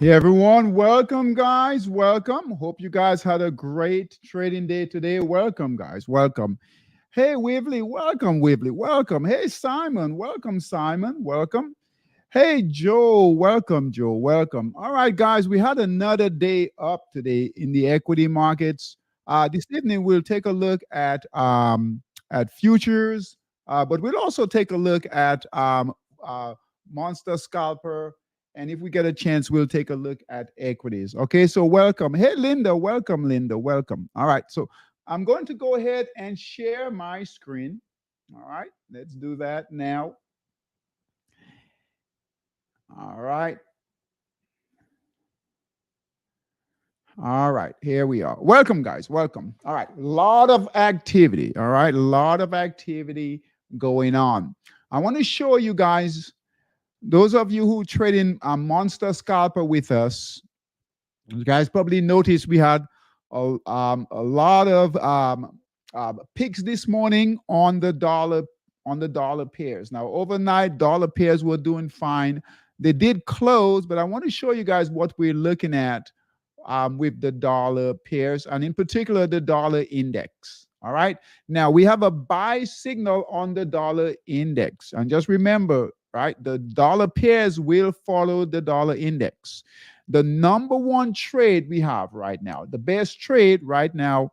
Hey everyone, welcome guys, welcome. Hope you guys had a great trading day today. Welcome guys, welcome. Hey Waverly, welcome Waverly, welcome. Hey Simon, welcome Simon, welcome. Hey Joe, welcome Joe, welcome. All right guys, we had another day up today in the equity markets. This evening we'll take a look at futures, but we'll also take a look at Monster Scalper, and if we get a chance, we'll take a look at equities. Okay, so welcome. Hey, Linda, welcome, Linda, welcome. All right, so I'm going to go ahead and share my screen. All right, let's do that now. All right. All right, here we are. Welcome, guys. Welcome. All right, a lot of activity. All right, a lot of activity going on. I want to show you guys, those of you who trade in a Monster Scalper with us, you guys probably noticed we had a lot of picks this morning on the dollar pairs. Now overnight dollar pairs were doing fine. They did close, but I want to show you guys what we're looking at with the dollar pairs, and in particular the dollar index. All right. Now we have a buy signal on the dollar index, and just remember, right, the dollar pairs will follow the dollar index. The number one trade we have right now, the best trade right now,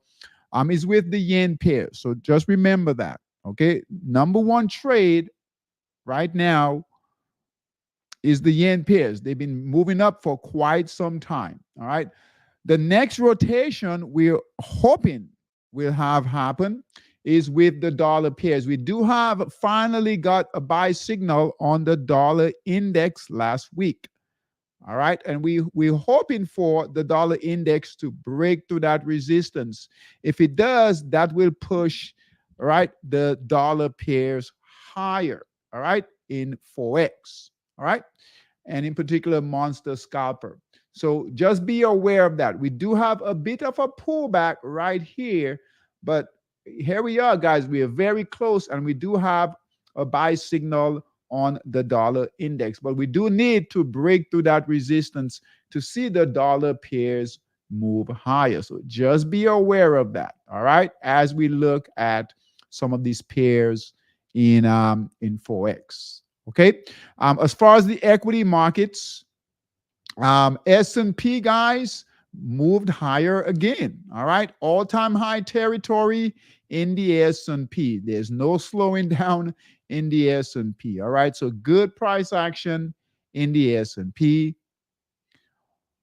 is with the yen pair. So just remember that. Okay. Number one trade right now is the yen pairs. They've been moving up for quite some time. All right. The next rotation we're hoping will have happen is with the dollar pairs. We do have finally got a buy signal on the dollar index last week. All right. And we're hoping for the dollar index to break through that resistance. If it does, that will push, right, the dollar pairs higher. All right. In Forex. All right. And in particular, Monster Scalper. So just be aware of that. We do have a bit of a pullback right here, but here we are, guys. We are very close, and we do have a buy signal on the dollar index, but we do need to break through that resistance to see the dollar pairs move higher. So just be aware of that. All right, as we look at some of these pairs in Forex. Okay. As far as the equity markets, S&P, guys, moved higher again. All right, all-time high territory in the S&P. There's no slowing down in the S&P. All right, so good price action in the S&P.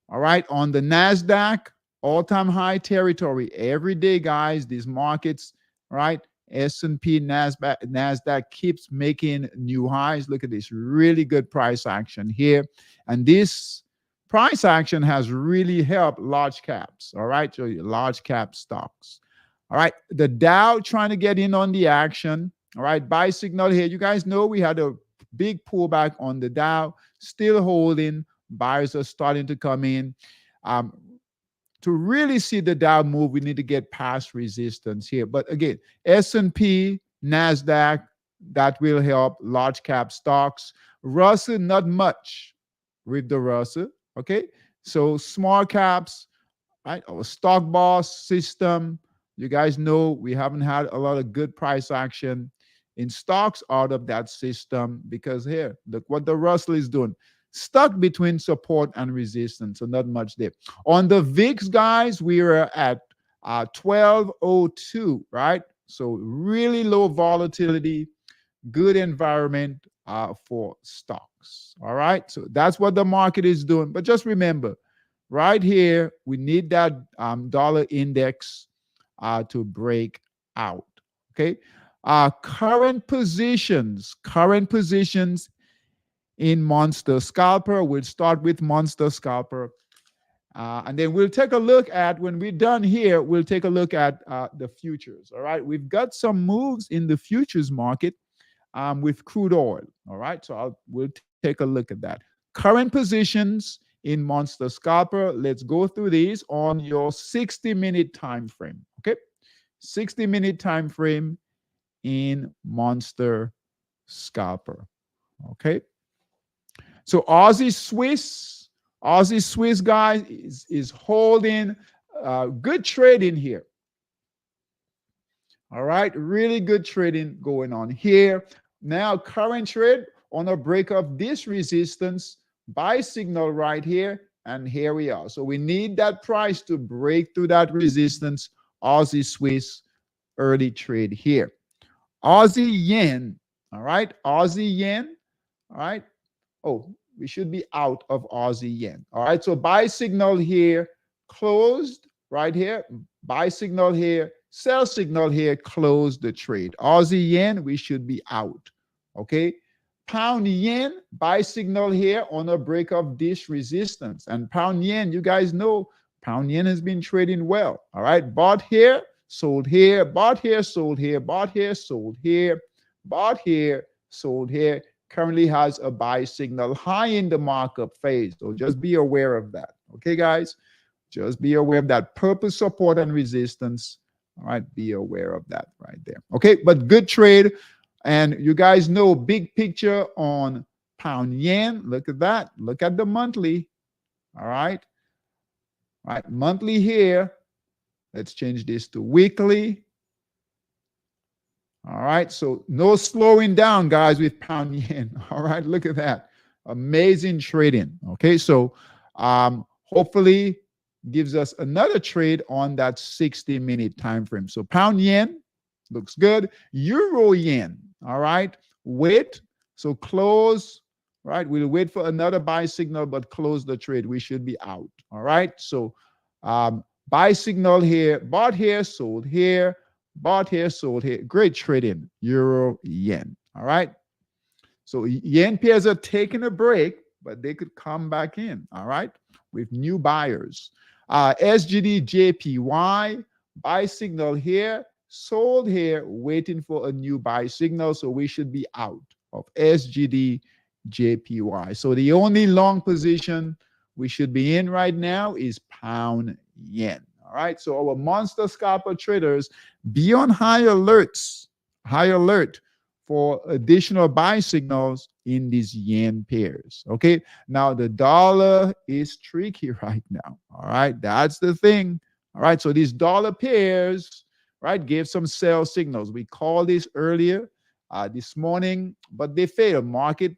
All right, on the NASDAQ, all-time high territory every day, guys. These markets, right? S&P, NASDAQ keeps making new highs. Look at this, really good price action here. And this price action has really helped large caps. All right, so large cap stocks. All right, the Dow trying to get in on the action. All right, buy signal here. You guys know we had a big pullback on the Dow, still holding. Buyers are starting to come in. To really see the Dow move, we need to get past resistance here. But again, S&P, NASDAQ, that will help large cap stocks. Russell, not much with the Russell. Okay, so small caps, right? Our stock boss system. You guys know we haven't had a lot of good price action in stocks out of that system because here, look what the Russell is doing. Stuck between support and resistance, so not much there. On the VIX, guys, we are at 1202, right? So really low volatility, good environment for stocks. All right, so that's what the market is doing. But just remember, right here, we need that dollar index to break out. Okay, current positions in Monster Scalper. We'll start with Monster Scalper. And then we'll take a look at, when we're done here, we'll take a look at the futures. All right. We've got some moves in the futures market with crude oil. All right. So we'll take a look at that. Current positions in Monster Scalper. Let's go through these on your 60-minute time frame. Okay. 60-minute time frame in Monster Scalper. Okay. So Aussie Swiss, Aussie Swiss, guys, is holding good trading here. All right, really good trading going on here. Now, current trade on a break of this resistance, buy signal right here, and here we are. So we need that price to break through that resistance. Aussie Swiss early trade here. Aussie yen, all right, Aussie yen, all right. Oh, we should be out of Aussie yen. All right, so buy signal here, closed right here, buy signal here, sell signal here, close the trade. Aussie yen, we should be out. Okay, pound yen, buy signal here on a break of this resistance. And pound yen, you guys know pound yen has been trading well. All right, bought here, sold here, bought here, sold here, bought here, sold here, bought here, sold here. Currently has a buy signal high in the markup phase. So just be aware of that. Okay, guys? Just be aware of that purple support and resistance. All right, be aware of that right there. Okay, but good trade. And you guys know big picture on pound yen. Look at that. Look at the monthly. All right. All right, monthly here. Let's change this to weekly. All right, so no slowing down, guys, with pound yen. All right, look at that. Amazing trading. Okay, so hopefully gives us another trade on that 60-minute time frame. So pound yen looks good. Euro yen, all right, wait. So close, right? We'll wait for another buy signal, but close the trade. We should be out. All right, so buy signal here, bought here, sold here. Bought here, sold here. Great trading. Euro, yen. All right. So yen pairs are taking a break, but they could come back in. All right. With new buyers. SGD, JPY, buy signal here, sold here, waiting for a new buy signal. So we should be out of SGD, JPY. So the only long position we should be in right now is pound yen. All right, so our monster scalper traders, be on high alert for additional buy signals in these yen pairs. Okay, now the dollar is tricky right now. All right, that's the thing. All right, so these dollar pairs, right, gave some sell signals. We called this earlier this morning, but they failed. Market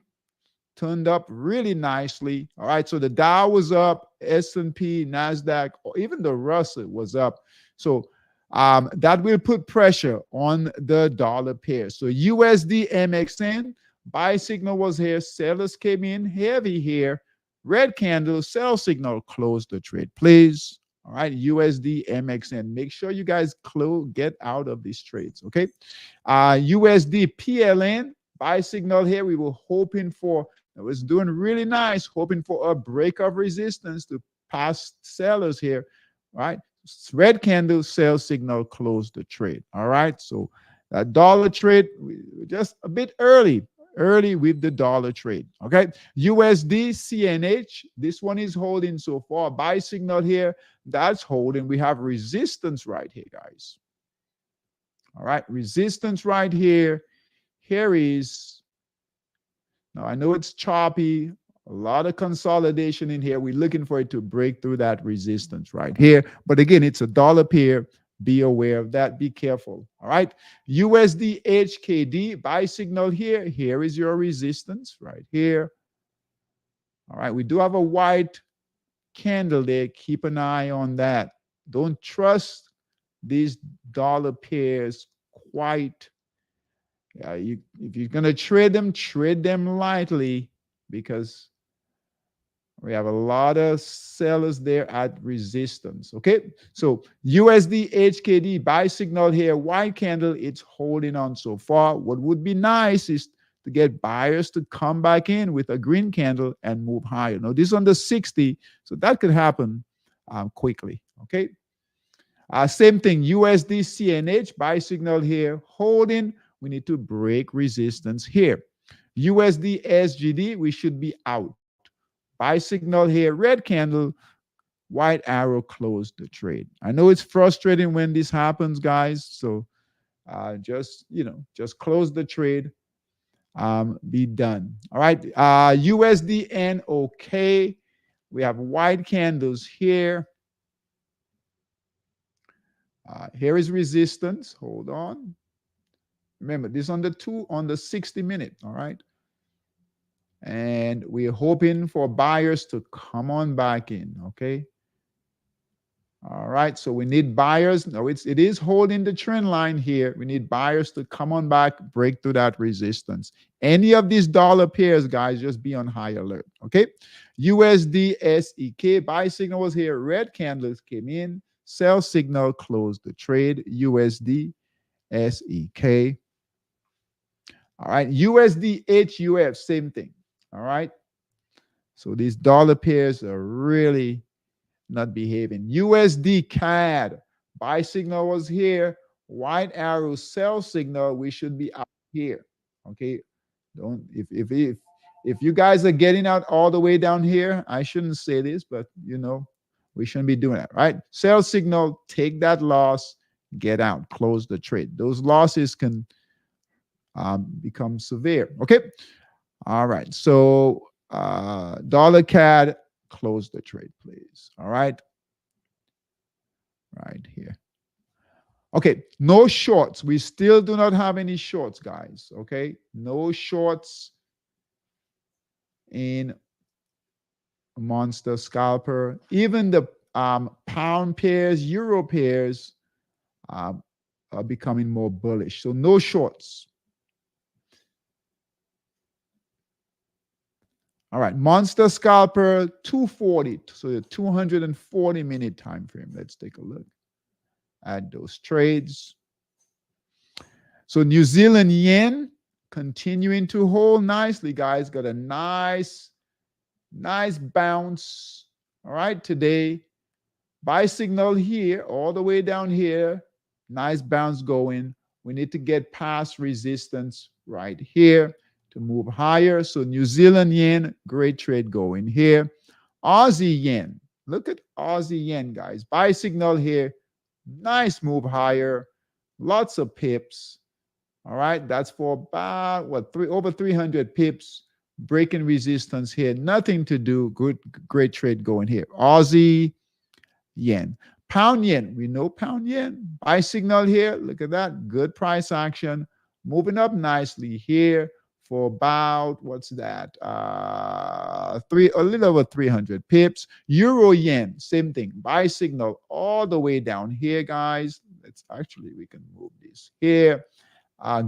turned up really nicely. All right, so the Dow was up, S&P, NASDAQ, or even the Russell was up. So that will put pressure on the dollar pair. So USD MXN, buy signal was here, sellers came in heavy here, red candle, sell signal, close the trade, please. All right, USD MXN, make sure you guys get out of these trades, okay? USD PLN, buy signal here, we were hoping for, it was doing really nice, hoping for a break of resistance to pass sellers here, right? Red candle, sell signal, close the trade. All right, so that dollar trade, just a bit early with the dollar trade. Okay, USD CNH, this one is holding so far. Buy signal here, that's holding. We have resistance right here, guys. All right, resistance right here. Here is, now I know it's choppy, a lot of consolidation in here. We're looking for it to break through that resistance right here. But again, it's a dollar pair. Be aware of that. Be careful. All right. USD HKD, buy signal here. Here is your resistance right here. All right. We do have a white candle there. Keep an eye on that. Don't trust these dollar pairs quite. If you're going to trade them lightly, because we have a lot of sellers there at resistance. Okay, so USD HKD buy signal here, white candle, it's holding on so far. What would be nice is to get buyers to come back in with a green candle and move higher. Now this is under 60, so that could happen quickly. Okay, same thing, USD CNH buy signal here, holding. We need to break resistance here. USD SGD, we should be out. Buy signal here, red candle, white arrow, close the trade. I know it's frustrating when this happens, guys. So just close the trade. Be done. All right. USD NOK. We have white candles here. Here is resistance. Hold on. Remember, this on the 60-minute, all right? And we're hoping for buyers to come on back in, okay? All right, so we need buyers. No, it is holding the trend line here. We need buyers to come on back, break through that resistance. Any of these dollar pairs, guys, just be on high alert, okay? USD SEK, buy signal was here. Red candles came in. Sell signal closed the trade. USD SEK. All right, USD HUF, same thing. All right, so these dollar pairs are really not behaving. USD CAD, buy signal was here. White arrow sell signal, we should be out here. Okay, don't if you guys are getting out all the way down here, I shouldn't say this, but you know we shouldn't be doing that, right? Sell signal, take that loss, get out, close the trade. Those losses can become severe. Okay, all right. So dollar CAD, close the trade, please. All right. Right here. Okay, no shorts. We still do not have any shorts, guys. Okay, no shorts in Monster Scalper. Even the pound pairs, euro pairs are becoming more bullish. So no shorts. All right, Monster Scalper 240. So the 240-minute time frame. Let's take a look at those trades. So New Zealand yen continuing to hold nicely, guys. Got a nice bounce. All right, today. Buy signal here, all the way down here. Nice bounce going. We need to get past resistance right here to move higher. So New Zealand yen, great trade going here. Aussie yen. Look at Aussie yen, guys. Buy signal here. Nice move higher. Lots of pips. All right, that's for about over 300 pips. Breaking resistance here. Nothing to do. Great trade going here. Aussie yen. Pound yen. We know pound yen. Buy signal here. Look at that. Good price action. Moving up nicely here for about, what's that? A little over 300 pips. Euro yen, same thing. Buy signal all the way down here, guys. We can move this here.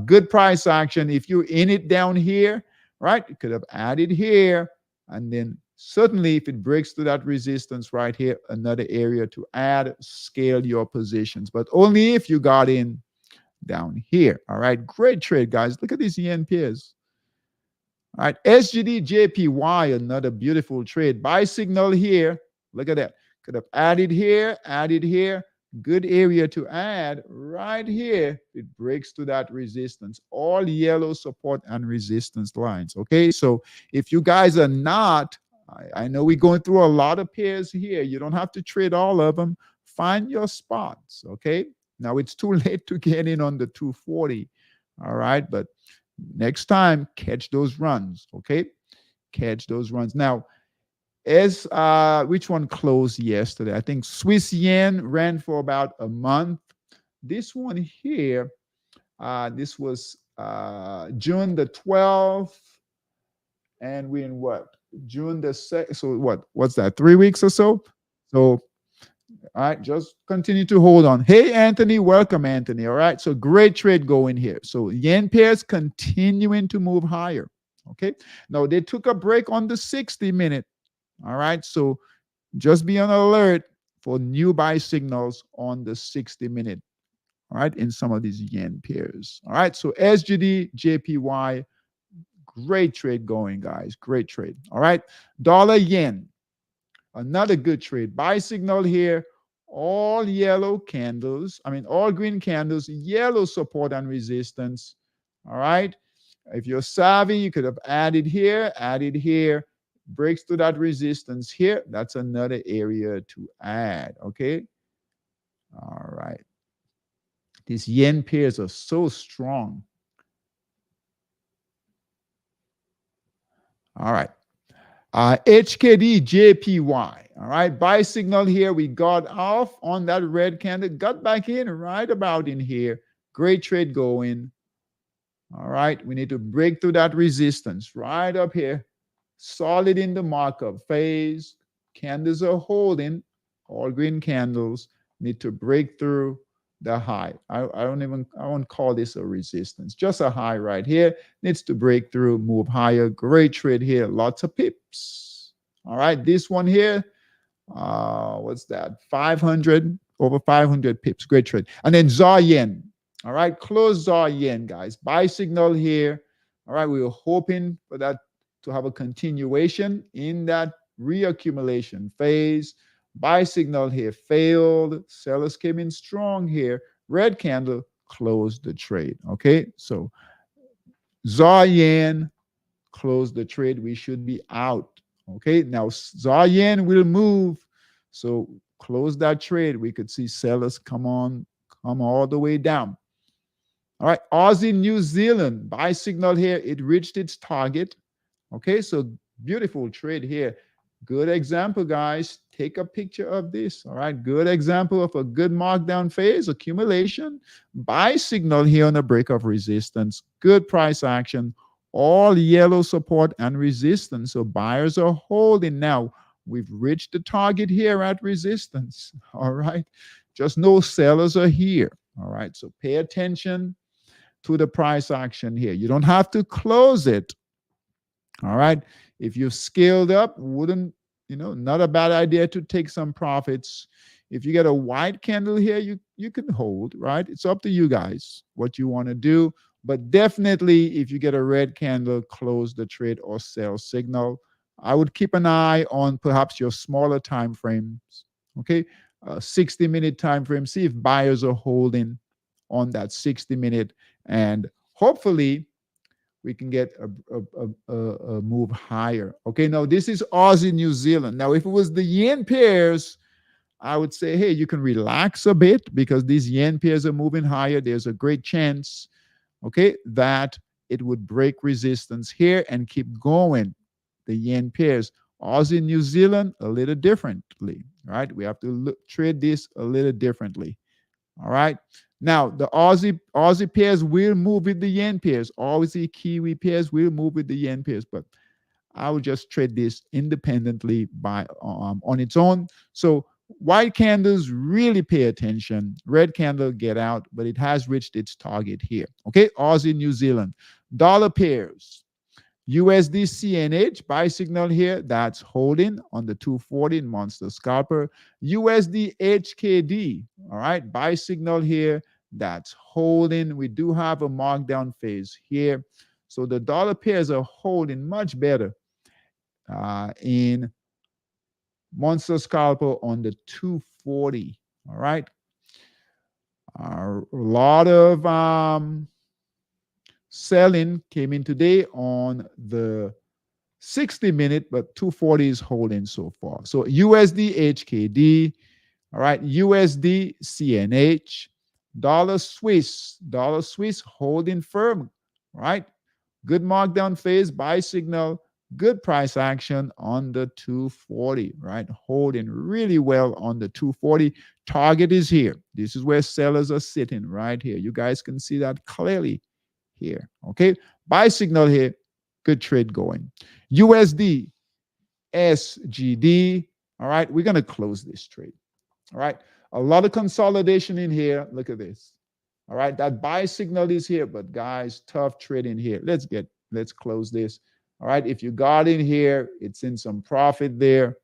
Good price action. If you're in it down here, right, you could have added here. And then certainly if it breaks through that resistance right here, another area to add, scale your positions. But only if you got in down here. All right, great trade, guys. Look at these yen pairs. All right, SGD JPY, another beautiful trade. Buy signal here. Look at that. Could have added here, added here. Good area to add right here. It breaks to that resistance. All yellow support and resistance lines. Okay, so if you guys are not, I know we're going through a lot of pairs here. You don't have to trade all of them. Find your spots. Okay, now it's too late to get in on the 240. All right, but next time, catch those runs, okay? Catch those runs. Now, as which one closed yesterday? I think Swiss yen ran for about a month. This one here, this was June the 12th, and we're in what? June the 2nd. So what's that? 3 weeks or so? So all right, just continue to hold on. Hey, Anthony, welcome, Anthony. All right, so great trade going here. So yen pairs continuing to move higher. Okay, now they took a break on the 60-minute. All right, so just be on alert for new buy signals on the 60-minute. All right, in some of these yen pairs. All right, so SGD, JPY, great trade going, guys. Great trade. All right, dollar yen. Another good trade. Buy signal here. All yellow candles. All green candles. Yellow support and resistance. All right. If you're savvy, you could have added here. Breaks to that resistance here. That's another area to add. Okay. All right. These yen pairs are so strong. All right. HKD JPY. All right, buy signal here. We got off on that red candle, got back in right about in here. Great trade going. All right, we need to break through that resistance right up here. Solid in the markup phase. Candles are holding. All green candles need to break through the high. I won't call this a resistance, just a high right here. Needs to break through, move higher. Great trade here. Lots of pips. All right, this one here, what's that? 500, over 500 pips. Great trade. And then ZAR yen. All right, close ZAR yen, guys. Buy signal here. All right, we were hoping for that to have a continuation in that reaccumulation phase. Buy signal here failed. Sellers came in strong here. Red candle closed the trade. Okay, so ZAR yen closed the trade. We should be out. Okay, now ZAR yen will move. So close that trade. We could see sellers come all the way down. All right, Aussie New Zealand buy signal here. It reached its target. Okay, so beautiful trade here. Good example, guys. Take a picture of this. All right, good example of a good markdown phase, accumulation. Buy signal here on a break of resistance. Good price action. All yellow support and resistance. So buyers are holding now. We've reached the target here at resistance. All right, just know sellers are here. All right, so pay attention to the price action here. You don't have to close it. All right. If you've scaled up, not a bad idea to take some profits. If you get a white candle here, you can hold, right? It's up to you guys what you want to do. But definitely, if you get a red candle, close the trade or sell signal. I would keep an eye on perhaps your smaller time frames. Okay. 60-minute time frame. See if buyers are holding on that 60-minute, and hopefully we can get a move higher. Okay, now this is Aussie New Zealand. Now, if it was the yen pairs, I would say, hey, you can relax a bit because these yen pairs are moving higher. There's a great chance, okay, that it would break resistance here and keep going. The yen pairs. Aussie New Zealand, a little differently, right? We have to trade this a little differently. All right. Now, the Aussie pairs will move with the yen pairs. Aussie Kiwi pairs will move with the yen pairs, but I would just trade this independently by on its own. So white candles, really pay attention. Red candle, get out, but it has reached its target here. Okay, Aussie New Zealand. Dollar pairs. USD CNH buy signal here, that's holding on the 240 monster scalper. USD HKD, all right, buy signal here, that's holding. We do have a markdown phase here. So the dollar pairs are holding much better in monster scalper on the 240, all right. A lot of selling came in today on the 60-minute, but 240 is holding so far. So USD HKD, all right, USD CNH, dollar Swiss holding firm, right? Good markdown phase, buy signal, good price action on the 240, right? Holding really well on the 240. Target is here. This is where sellers are sitting right here. You guys can see that clearly here. Okay, buy signal here, good trade going. USD SGD, all right, we're going to close this trade. All right, a lot of consolidation in here. Look at this. All right, that buy signal is here, but guys, tough trade in here. Let's close this. All right, if you got in here, it's in some profit there.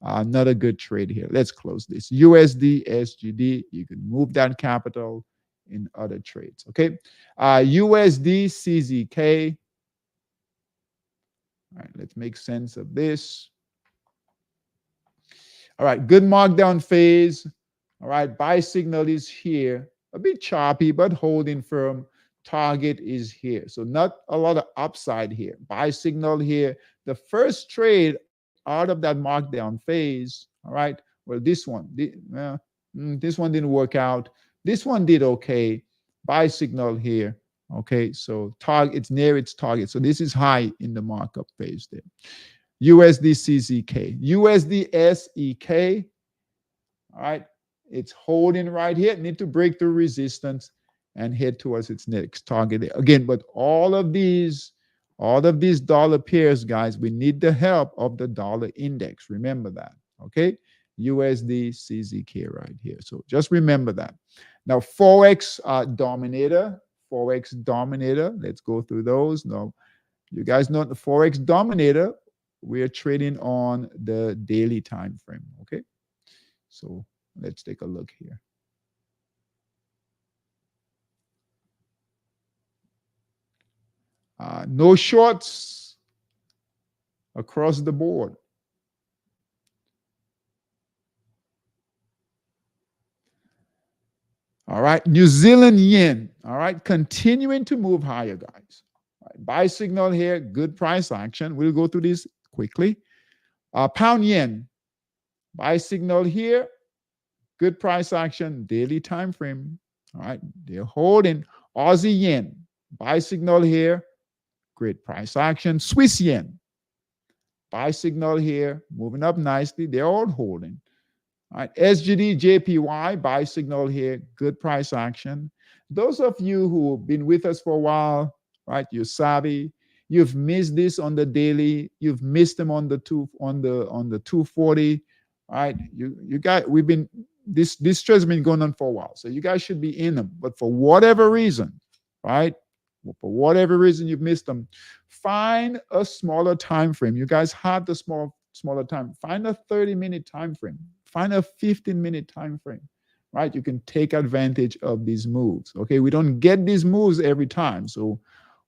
Not a good trade here. Let's close this. USD SGD, you can move that capital in other trades. Okay, USD CZK. All right, let's make sense of this. All right, good markdown phase. All right, buy signal is here. A bit choppy, but holding firm. Target is here. So not a lot of upside here. Buy signal here. The first trade out of that markdown phase. All right, well, this one didn't work out. This one did okay. Buy signal here. Okay, so target, it's near its target. So this is high in the markup phase there. USD CZK, USD SEK. All right, it's holding right here. Need to break through resistance and head towards its next target again. But all of these dollar pairs, guys, we need the help of the dollar index. Remember that. Okay, USD CZK right here. So just remember that. Now, Forex dominator, Forex dominator. Let's go through those. Now, you guys know the Forex dominator. We are trading on the daily time frame. Okay, so let's take a look here. No shorts across the board. All right, New Zealand yen. All right, continuing to move higher, guys. All right, buy signal here, good price action. We'll go through this quickly. Pound yen, buy signal here, good price action, daily time frame. All right, they're holding. Aussie yen, buy signal here, great price action. Swiss yen, buy signal here, moving up nicely. They're all holding. All right, SGD JPY, buy signal here, good price action. Those of you who have been with us for a while, right, you're savvy. You've missed this on the daily. You've missed them on the 240. All right, you guys, we've been this trade has been going on for a while, so you guys should be in them. But for whatever reason, right, for whatever reason you've missed them, find a smaller time frame. You guys have the smaller time. Find a 30-minute time frame. Find a 15-minute time frame, right? You can take advantage of these moves. Okay, we don't get these moves every time, so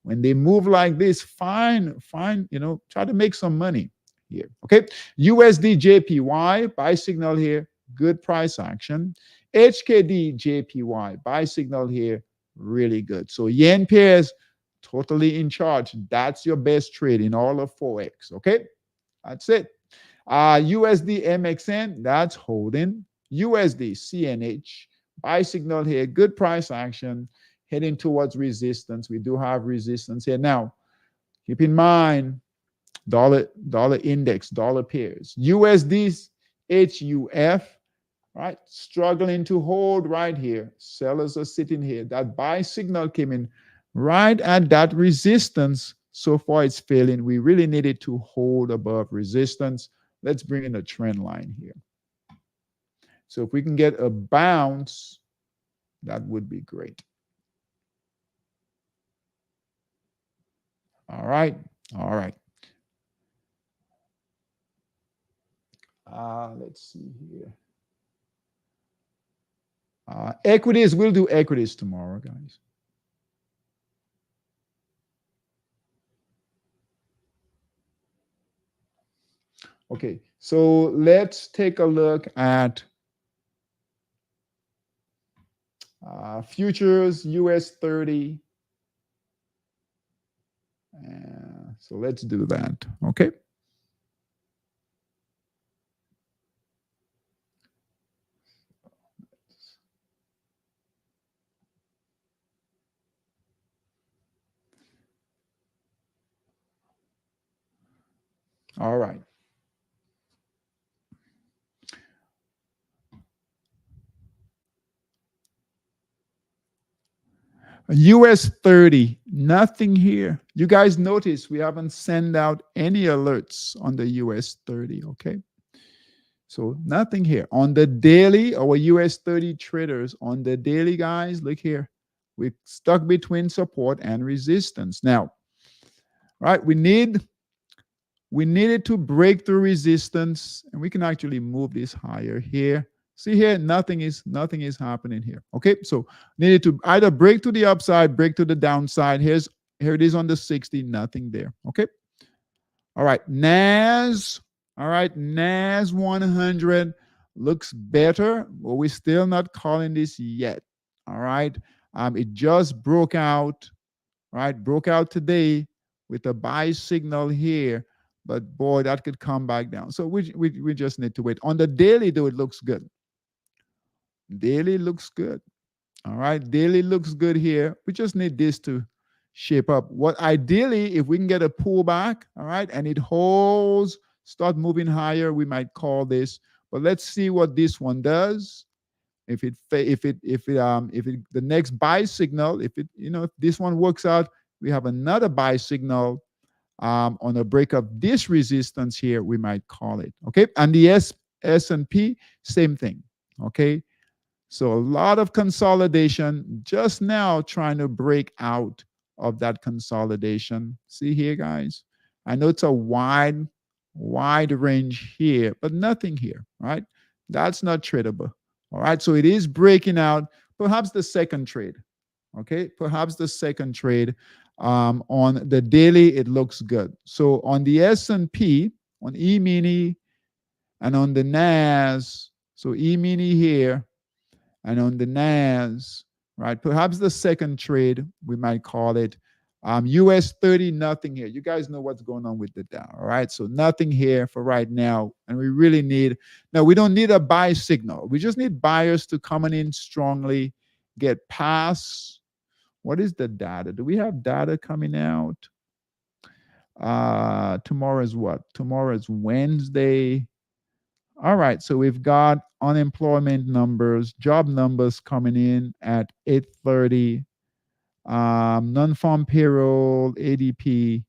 when they move like this, try to make some money here. Okay, USD JPY, buy signal here, good price action. HKD JPY, buy signal here, really good. So yen pairs, totally in charge. That's your best trade in all of Forex. Okay, that's it. USD MXN, that's holding. USD CNH, buy signal here, good price action, heading towards resistance. We do have resistance here. Now, keep in mind, dollar index, dollar pairs. USD HUF, right, struggling to hold right here. Sellers are sitting here. That buy signal came in right at that resistance. So far, it's failing. We really needed to hold above resistance. Let's bring in a trend line here. So if we can get a bounce, that would be great. All right. All right. Let's see here. Equities, we'll do equities tomorrow, guys. Okay, so let's take a look at futures, US 30. So let's do that, okay? All right. US 30, nothing here. You guys notice we haven't sent out any alerts on the US 30, okay? So nothing here. On the daily, our US 30 traders, on the daily, guys, look here. We're stuck between support and resistance. Now, right, we needed to break through resistance, and we can actually move this higher here. See here, nothing is happening here. Okay, so needed to either break to the upside, break to the downside. Here it is on the 60, nothing there. Okay. All right, NAS. All right, NAS 100 looks better, but we're still not calling this yet. All right, it just broke out. Right, broke out today with a buy signal here, but boy, that could come back down. So we just need to wait. On the daily, though, it looks good. Daily looks good. All right, daily looks good here. We just need this to shape up. What ideally, if we can get a pullback, all right, and it holds, start moving higher, we might call this. But let's see what this one does. If it the next buy signal, if this one works out, we have another buy signal on a break of this resistance here, we might call it. Okay, and the S&P, same thing. Okay, so a lot of consolidation just now, trying to break out of that consolidation. See here, guys. I know it's a wide range here, but nothing here, right? That's not tradable. All right, so it is breaking out. Perhaps the second trade. Okay, perhaps the second trade. On the daily, it looks good. So on the S&P, on E-mini, and on the NAS, so E-mini here, and on the NAS, right? Perhaps the second trade, we might call it. US 30, nothing here. You guys know what's going on with the Dow, all right? So nothing here for right now. And we really need, no, we don't need a buy signal. We just need buyers to come in strongly, get past. What is the data? Do we have data coming out? Tomorrow is what? Tomorrow is Wednesday. All right, so we've got unemployment numbers, job numbers coming in at 8:30. Non-farm payroll, ADP.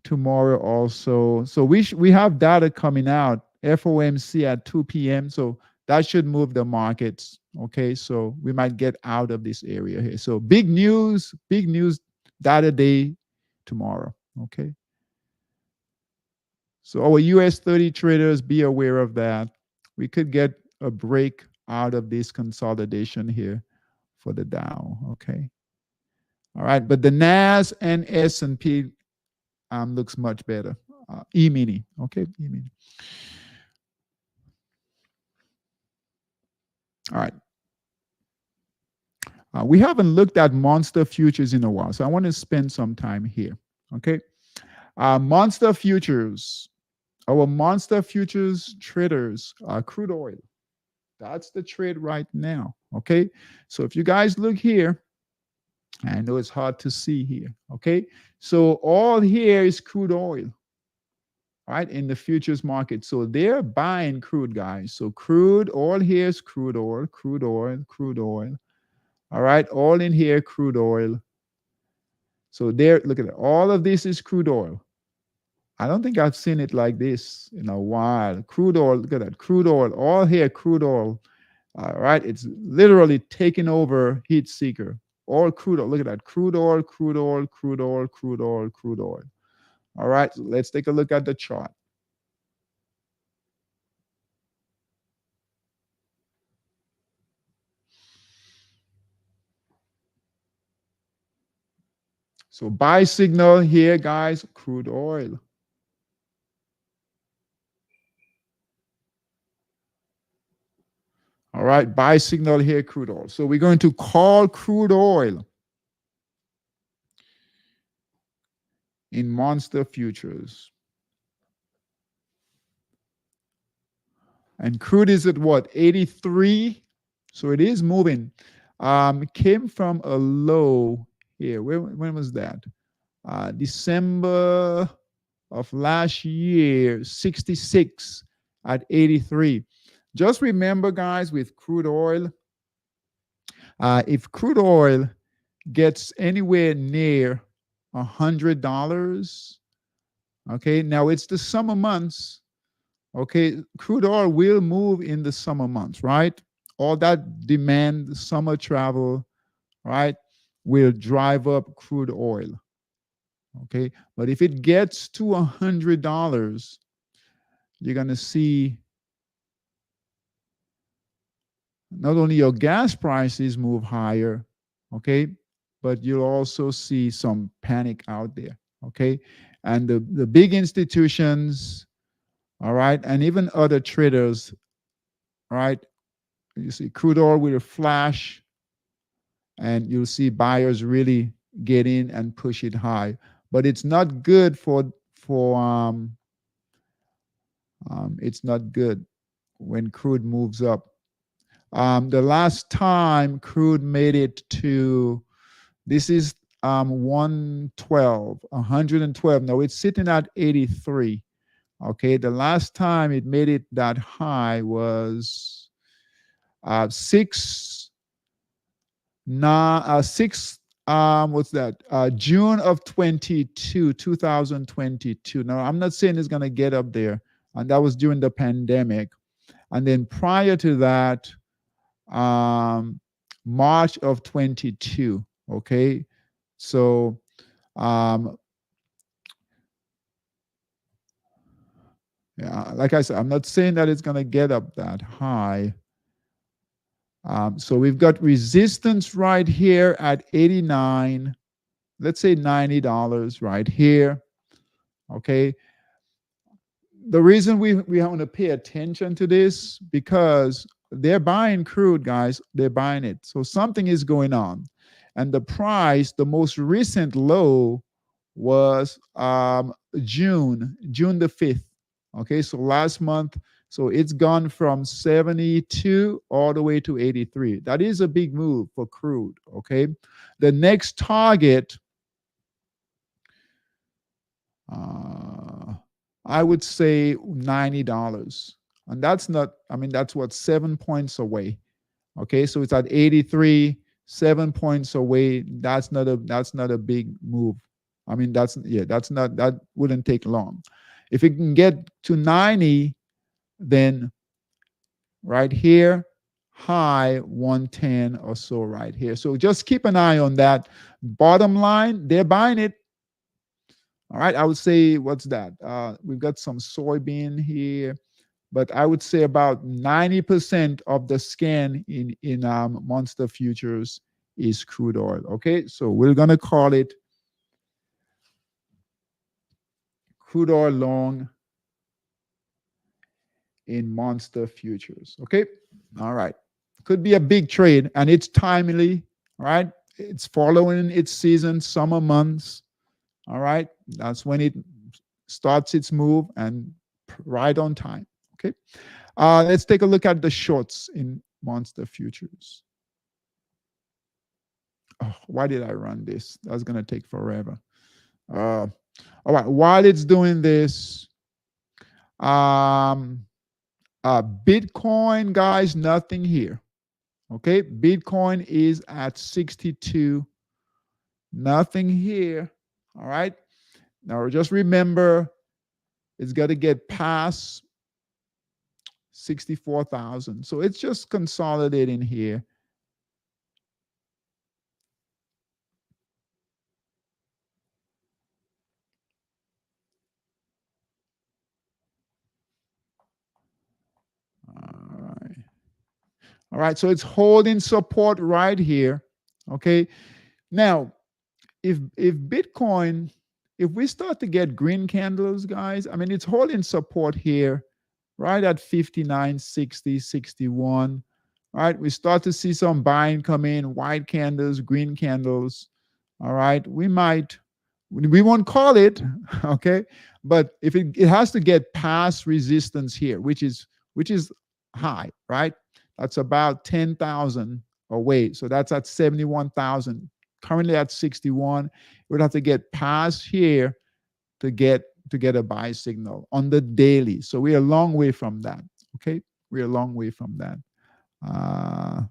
Tomorrow also. So we have data coming out. FOMC at 2 p.m. So that should move the markets. Okay, so we might get out of this area here. So big news data day tomorrow. Okay. So our US 30 traders, be aware of that. We could get a break out of this consolidation here for the Dow. Okay. All right. But the NAS and S&P looks much better. E-mini. Okay. E-mini. All right. We haven't looked at monster futures in a while, so I want to spend some time here. Okay. Monster futures. Our monster futures traders are crude oil. That's the trade right now. Okay. So if you guys look here, I know it's hard to see here. Okay. So all here is crude oil, right, in the futures market. So they're buying crude, guys. So crude, all here is crude oil, crude oil, crude oil. All right. All in here, crude oil. So there, look at it. All of this is crude oil. I don't think I've seen it like this in a while. Crude oil, look at that. Crude oil, all here, crude oil. All right. It's literally taking over heat seeker. All crude oil. Look at that. Crude oil, crude oil, crude oil, crude oil, crude oil. All right. So let's take a look at the chart. So buy signal here, guys, crude oil. All right, buy signal here, crude oil. So we're going to call crude oil in monster futures. And crude is at what? 83. So it is moving. Came from a low here. When was that? December of last year, 66 at 83. Just remember, guys, with crude oil, if crude oil gets anywhere near $100, okay, now it's the summer months, okay, crude oil will move in the summer months, right? All that demand, summer travel, right, will drive up crude oil, okay? But if it gets to $100, you're going to see not only your gas prices move higher, okay, but you'll also see some panic out there, okay? And the big institutions, all right, and even other traders, all right, you see crude oil will flash, and you'll see buyers really get in and push it high. But it's not good it's not good when crude moves up. The last time crude made it to, this is 112, 112. Now it's sitting at 83. Okay, the last time it made it that high was 6 6 what's that, June of 22, 2022. Now I'm not saying it's going to get up there, and that was during the pandemic. And then prior to that, um March of 22. Okay, so um yeah, like I said, I'm not saying that it's going to get up that high. So we've got resistance right here at 89, let's say $90 right here. Okay. The reason we want to pay attention to this, because they're buying crude, guys. They're buying it. So something is going on. And the price, the most recent low was June the 5th. Okay. So last month. So it's gone from 72 all the way to 83. That is a big move for crude. Okay. The next target, I would say $90. And that's not, I mean, that's what, 7 points away. Okay, so it's at 83, 7 points away. That's not a big move. I mean, that wouldn't take long. If it can get to 90, then right here, high 110 or so right here. So just keep an eye on that. Bottom line, they're buying it. All right, I would say, what's that? We've got some soybean here, but I would say about 90% of the scan in Monster Futures is crude oil. Okay, so we're gonna call it crude oil long in Monster Futures. Okay, all right. Could be a big trade, and it's timely. All right, it's following its season, summer months. All right, that's when it starts its move, and right on time. Okay, let's take a look at the shorts in Monster Futures. Oh, why did I run this? That's going to take forever. All right, while it's doing this, Bitcoin, guys, nothing here. Okay, Bitcoin is at 62. Nothing here. All right. Now just remember, it's got to get past 64,000. So it's just consolidating here. All right. All right. So it's holding support right here. Okay. Now, if Bitcoin, if we start to get green candles, guys, I mean, it's holding support here, right at 59, 60, 61. All right. We start to see some buying come in, white candles, green candles. All right. We won't call it, okay, but if it has to get past resistance here, which is high, right? That's about 10,000 away. So that's at 71,000. Currently at 61. It would have to get past here to get a buy signal on the daily. So we're a long way from that. Okay, we're a long way from that.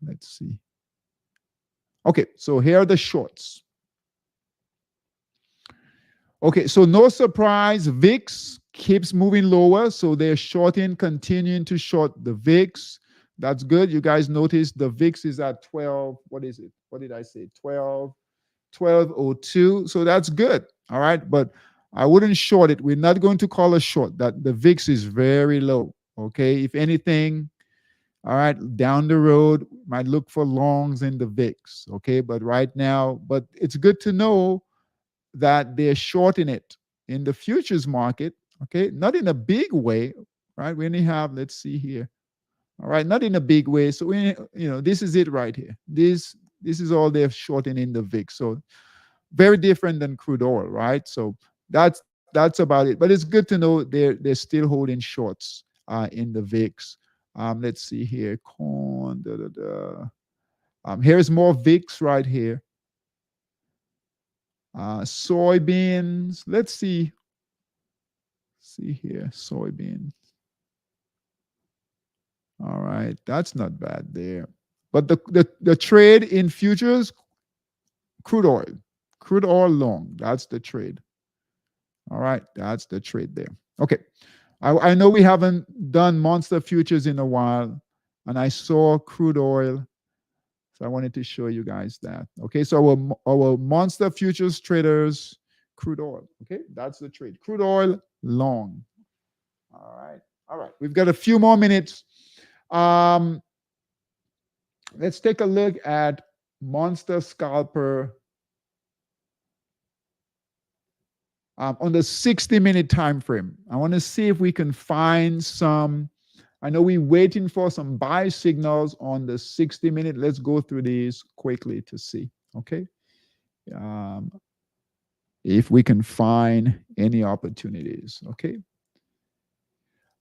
Let's see. Okay, so here are the shorts. Okay, so no surprise, VIX keeps moving lower. So they're shorting, continuing to short the VIX. That's good. You guys notice the VIX is at 12. What is it? What did I say? 1202. So that's good. All right. But I wouldn't short it. We're not going to call a short. That the VIX is very low. Okay. If anything, all right, down the road, might look for longs in the VIX. Okay. But right now, but it's good to know that they're shorting it in the futures market. Okay. Not in a big way. Right. We only have, let's see here. All right. Not in a big way. So this is it right here. This is all they're shorting in the VIX. So very different than crude oil, right? So that's about it. But it's good to know they're still holding shorts in the VIX. Let's see here. on. Here's more VIX right here. Soybeans. Let's see. See here, soybean. All right, that's not bad there. But the trade in futures, crude oil long. That's the trade. All right, that's the trade there. Okay, I know we haven't done monster futures in a while, and I saw crude oil, so I wanted to show you guys that. Okay, so our monster futures traders, crude oil. Okay, that's the trade. Crude oil long. All right, all right. We've got a few more minutes. Let's take a look at monster scalper on the 60-minute time frame. I want to see if we can find some. I know we're waiting for some buy signals on the 60-minute. Let's go through these quickly to see. Okay, if we can find any opportunities. Okay.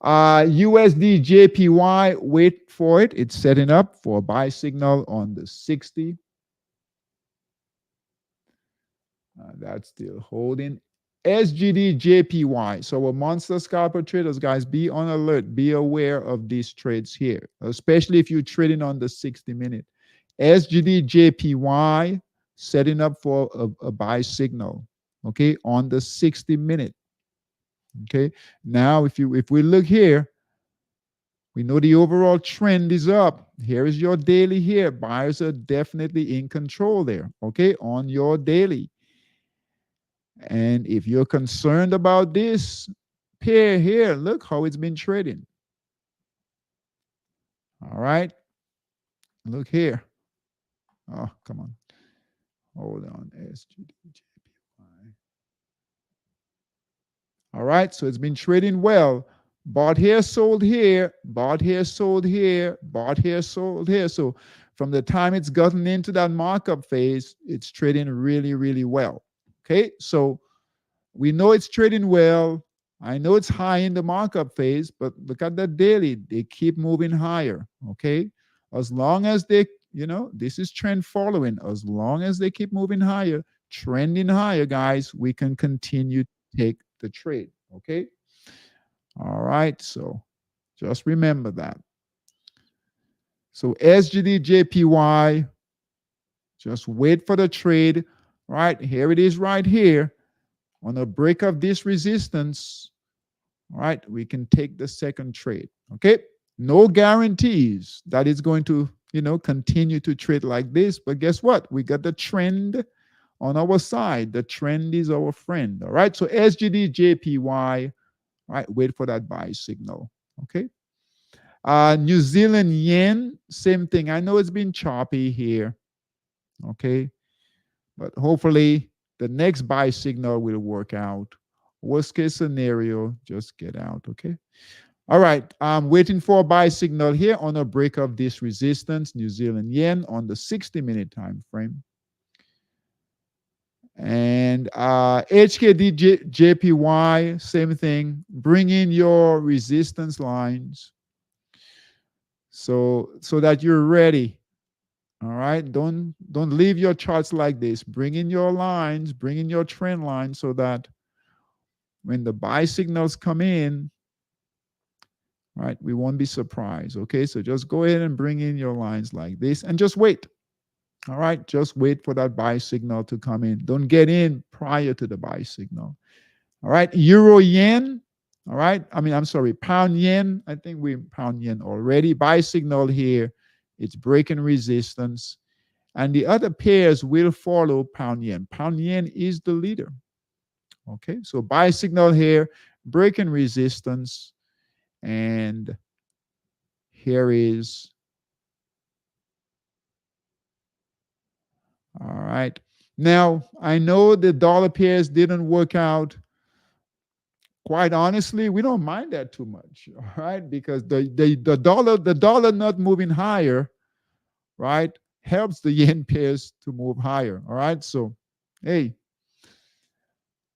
USD JPY, wait for it. It's setting up for a buy signal on the 60. That's still holding. SGD JPY. So we're monster scalper traders, guys, be on alert. Be aware of these trades here, especially if you're trading on the 60-minute. SGD JPY setting up for a buy signal, okay, on the 60-minute. Okay, now if we look here, we know the overall trend is up. Here is your daily here. Buyers are definitely in control there, okay, on your daily. And if you're concerned about this pair here, look how it's been trading. All right, look here. Oh, come on. Hold on, SGDJPY. All right, so it's been trading well. Bought here, sold here, bought here, sold here, bought here, sold here. So from the time it's gotten into that markup phase, it's trading really, really well. Okay, so we know it's trading well. I know it's high in the markup phase, but look at that daily. They keep moving higher. Okay, as long as they, this is trend following. As long as they keep moving higher, trending higher, guys, we can continue to take the trade. Okay. All right, so just remember that. So SGD JPY, just wait for the trade. Right, here it is right here. On a break of this resistance, all right, we can take the second trade. Okay, no guarantees that it's going to, continue to trade like this. But guess what? We got the trend on our side. The trend is our friend. All right, so SGD JPY. Right, wait for that buy signal. Okay. New Zealand yen, same thing. I know it's been choppy here. Okay. But hopefully the next buy signal will work out. Worst case scenario, just get out. Okay. All right. I'm waiting for a buy signal here on a break of this resistance, New Zealand yen on the 60-minute time frame. And HKD JPY, same thing. Bring in your resistance lines so that you're ready. All right, don't leave your charts like this. Bring in your lines, bring in your trend lines so that when the buy signals come in, right, we won't be surprised. Okay, so just go ahead and bring in your lines like this and just wait. All right, just wait for that buy signal to come in. Don't get in prior to the buy signal. All right, euro yen. All right, I'm sorry, pound yen. I think we're pound yen already. Buy signal here. It's breaking resistance. And the other pairs will follow pound yen. Pound yen is the leader. Okay, so buy signal here, breaking resistance. And here is, all right. Now, I know the dollar pairs didn't work out. Quite honestly, we don't mind that too much, all right? Because the dollar not moving higher, right, helps the yen pairs to move higher, all right? So, hey,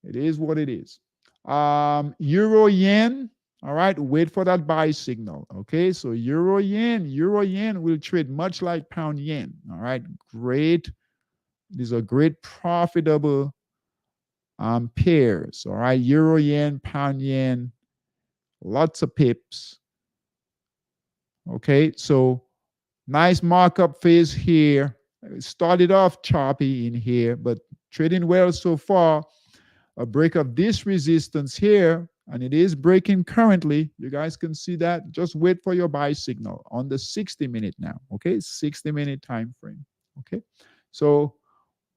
it is what it is. Euro yen, All right, wait for that buy signal. Okay, so euro yen will trade much like pound yen. All right, great. These are great profitable pairs. All right, euro yen, pound yen, lots of pips. Okay, so nice markup phase here. It started off choppy in here, but trading well so far. A break of this resistance here, and it is breaking currently. You guys can see that. Just wait for your buy signal on the 60-minute now. Okay, 60-minute time frame. Okay, so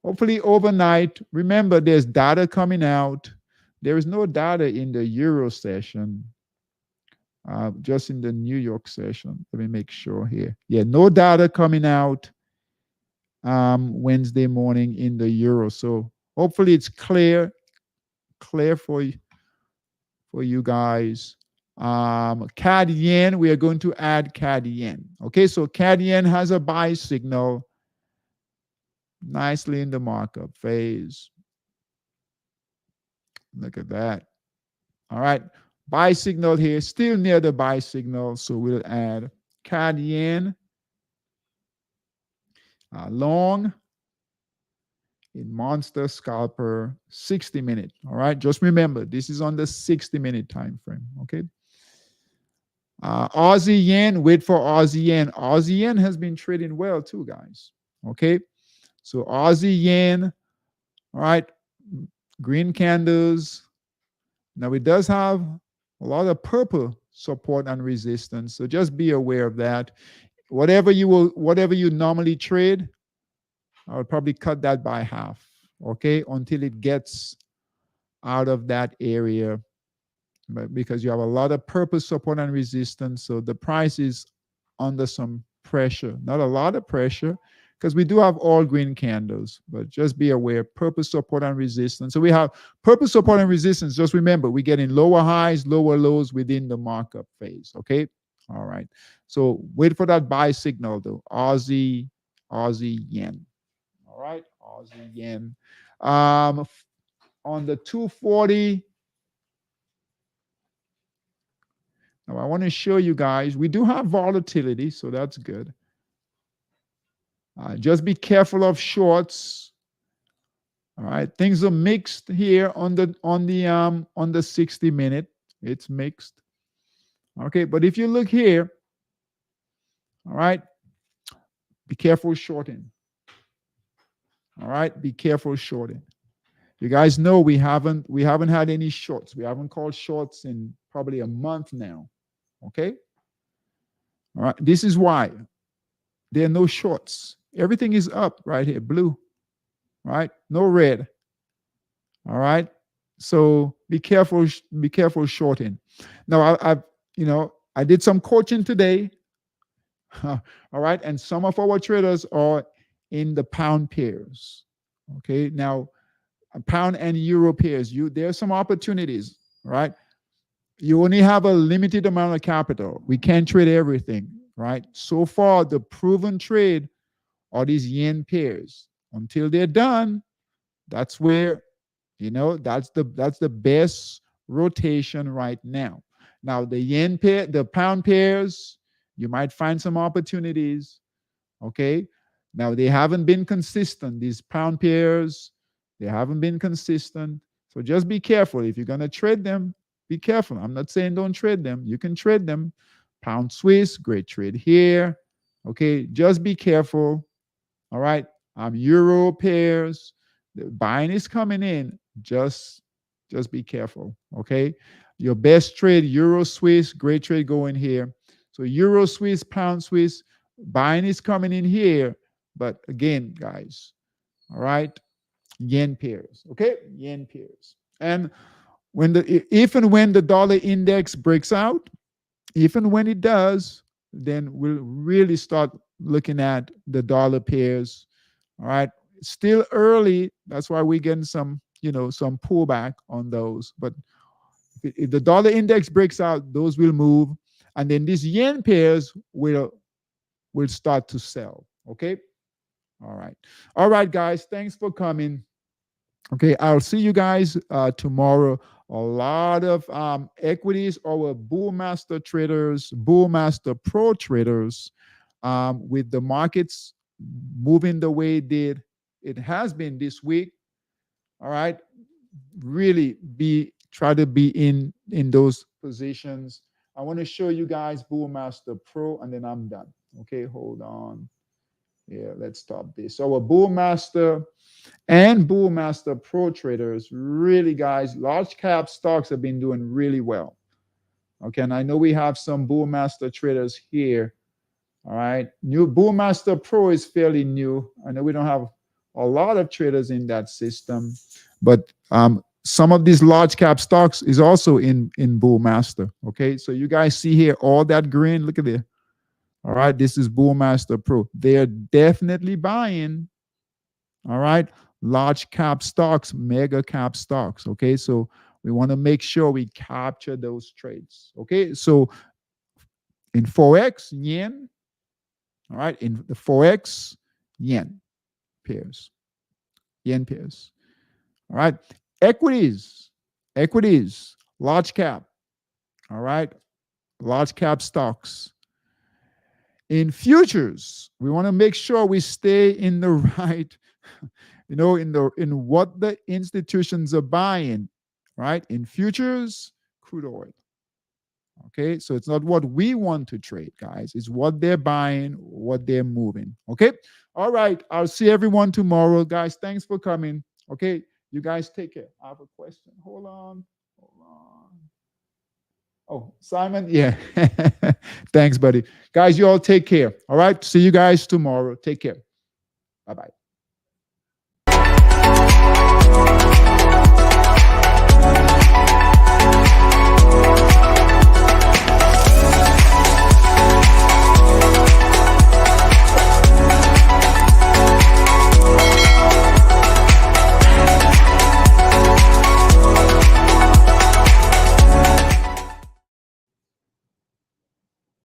hopefully overnight. Remember, there's data coming out. There is no data in the euro session. Just in the New York session. Let me make sure here. Yeah, no data coming out Wednesday morning in the euro. So hopefully it's clear for you guys. CAD yen, we are going to add CAD yen. Okay, so CAD yen has a buy signal nicely in the markup phase. Look at that. All right, buy signal here, still near the buy signal. So we'll add CAD yen long in monster scalper 60-minute. All right, just remember this is on the 60-minute time frame. Okay. Aussie yen, wait for Aussie yen. Aussie yen has been trading well too, guys. Okay, so Aussie yen, all right, green candles. Now it does have a lot of purple support and resistance, so just be aware of that. Whatever you normally trade, I would probably cut that by half. Okay, until it gets out of that area, but because you have a lot of purple support and resistance, so the price is under some pressure. Not a lot of pressure, because we do have all green candles, but just be aware, purple support and resistance. So we have purple support and resistance. Just remember, we're getting lower highs, lower lows within the markup phase. Okay. All right. So wait for that buy signal though. Aussie yen. All right. Aussie yen. On the 240. Now I want to show you guys, we do have volatility, so that's good. Just be careful of shorts. All right, things are mixed here on the 60-minute. It's mixed. Okay, but if you look here, all right, be careful shorting. All right, be careful shorting. You guys know we haven't had any shorts. We haven't called shorts in probably a month now. Okay. All right, this is why there are no shorts. Everything is up right here, blue. Right, no red. All right, so be careful shorting. Now I did some coaching today. All right, and some of our traders are in the pound pairs. Okay, now pound and euro pairs, there are some opportunities. Right, you only have a limited amount of capital. We can't trade everything. Right, so far the proven trade are these yen pairs. Until they're done, that's where that's the best rotation right now. Now the yen pair, the pound pairs, you might find some opportunities. Okay. Now they haven't been consistent. These pound pairs, they haven't been consistent. So just be careful. If you're gonna trade them, be careful. I'm not saying don't trade them. You can trade them. Pound Swiss, great trade here. Okay, just be careful. All right. Euro pairs, the buying is coming in. Just be careful. Okay. Your best trade, Euro Swiss, great trade going here. So Euro Swiss, Pound Swiss, buying is coming in here. But again, guys, all right, yen pairs. Okay, yen pairs. And if and when the dollar index breaks out, if and when it does, then we'll really start looking at the dollar pairs. All right. Still early. That's why we're getting some pullback on those. But if the dollar index breaks out, those will move. And then these yen pairs will start to sell. Okay. All right. All right, guys. Thanks for coming. Okay, I'll see you guys tomorrow. A lot of equities, our bull master traders, bull master pro traders, with the markets moving the way it has been this week. All right, really try to be in those positions. I want to show you guys bull master pro, and then I'm done. Okay, hold on. Yeah, let's stop this. So a bull master and bull master pro traders, really guys, large cap stocks have been doing really well. Okay, and I know we have some bull master traders here. All right, new bull master pro is fairly new. I know we don't have a lot of traders in that system, but some of these large cap stocks is also in bull master. Okay, so you guys see here all that green, look at it. All right, this is bull master pro. They're definitely buying, all right, large cap stocks, mega cap stocks. Okay, so we want to make sure we capture those trades. Okay, so in Forex, yen, all right, in the Forex, yen pairs, yen pairs. All right, equities, large cap, all right, large cap stocks. In futures, we want to make sure we stay in the right, in what the institutions are buying, right? In futures, crude oil. Okay, so it's not what we want to trade, guys. It's what they're buying, what they're moving. Okay, all right. I'll see everyone tomorrow, guys. Thanks for coming. Okay, you guys take care. I have a question. Hold on. Hold on. Oh, Simon. Yeah. Thanks, buddy. Guys, you all take care. All right. See you guys tomorrow. Take care. Bye bye.